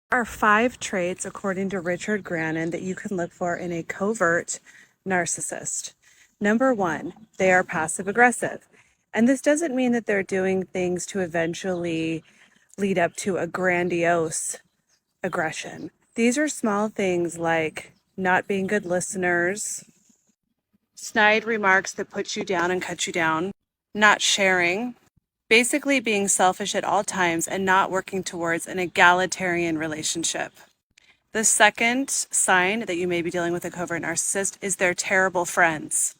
There are 5 traits, according to Richard Grannon, that you can look for in a covert narcissist. Number 1, they are passive aggressive. And this doesn't mean that they're doing things to eventually lead up to a grandiose aggression. These are small things like not being good listeners, snide remarks that put you down and cut you down, not sharing, basically being selfish at all times and not working towards an egalitarian relationship. The second sign that you may be dealing with a covert narcissist is they're terrible friends.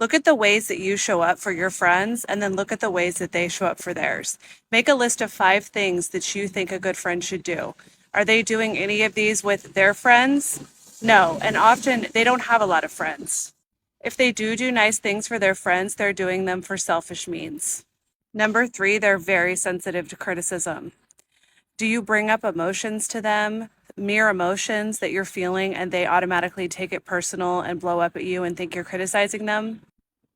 Look at the ways that you show up for your friends and then look at the ways that they show up for theirs. Make a list of 5 things that you think a good friend should do. Are they doing any of these with their friends? No, and often they don't have a lot of friends. If they do nice things for their friends, they're doing them for selfish means. Number 3, they're very sensitive to criticism. Do you bring up emotions to them, mere emotions that you're feeling, and they automatically take it personal and blow up at you and think you're criticizing them?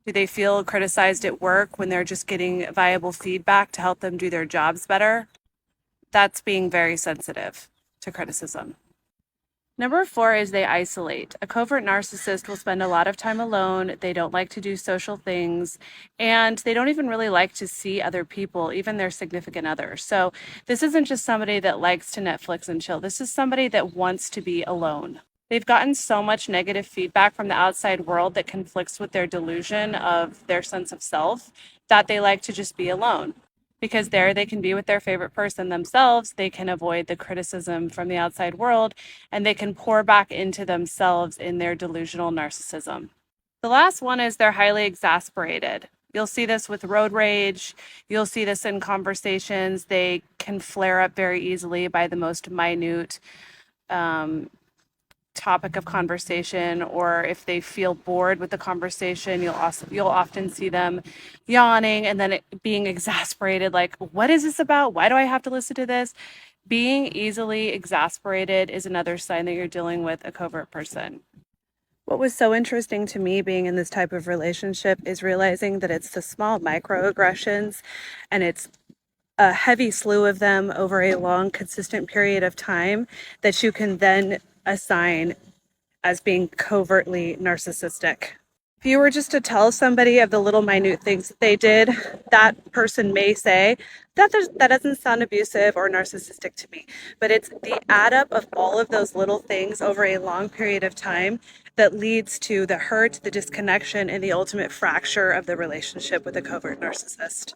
Do they feel criticized at work when they're just getting viable feedback to help them do their jobs better? That's being very sensitive to criticism. Number 4 is they isolate. A covert narcissist will spend a lot of time alone. They don't like to do social things, and they don't even really like to see other people, even their significant others. So this isn't just somebody that likes to Netflix and chill. This is somebody that wants to be alone. They've gotten so much negative feedback from the outside world that conflicts with their delusion of their sense of self that they like to just be alone. Because there they can be with their favorite person themselves, they can avoid the criticism from the outside world, and they can pour back into themselves in their delusional narcissism. The last one is they're highly exasperated. You'll see this with road rage. You'll see this in conversations. They can flare up very easily by the most minute topic of conversation, or if they feel bored with the conversation, you'll often see them yawning and then being exasperated, like, what is this about? Why do I have to listen to this? Being easily exasperated is another sign that you're dealing with a covert person. What was so interesting to me being in this type of relationship is realizing that it's the small microaggressions, and it's a heavy slew of them over a long, consistent period of time that you can then assign as being covertly narcissistic. If you were just to tell somebody of the little minute things that they did, that person may say, that doesn't sound abusive or narcissistic to me. But it's the add up of all of those little things over a long period of time that leads to the hurt, the disconnection, and the ultimate fracture of the relationship with a covert narcissist.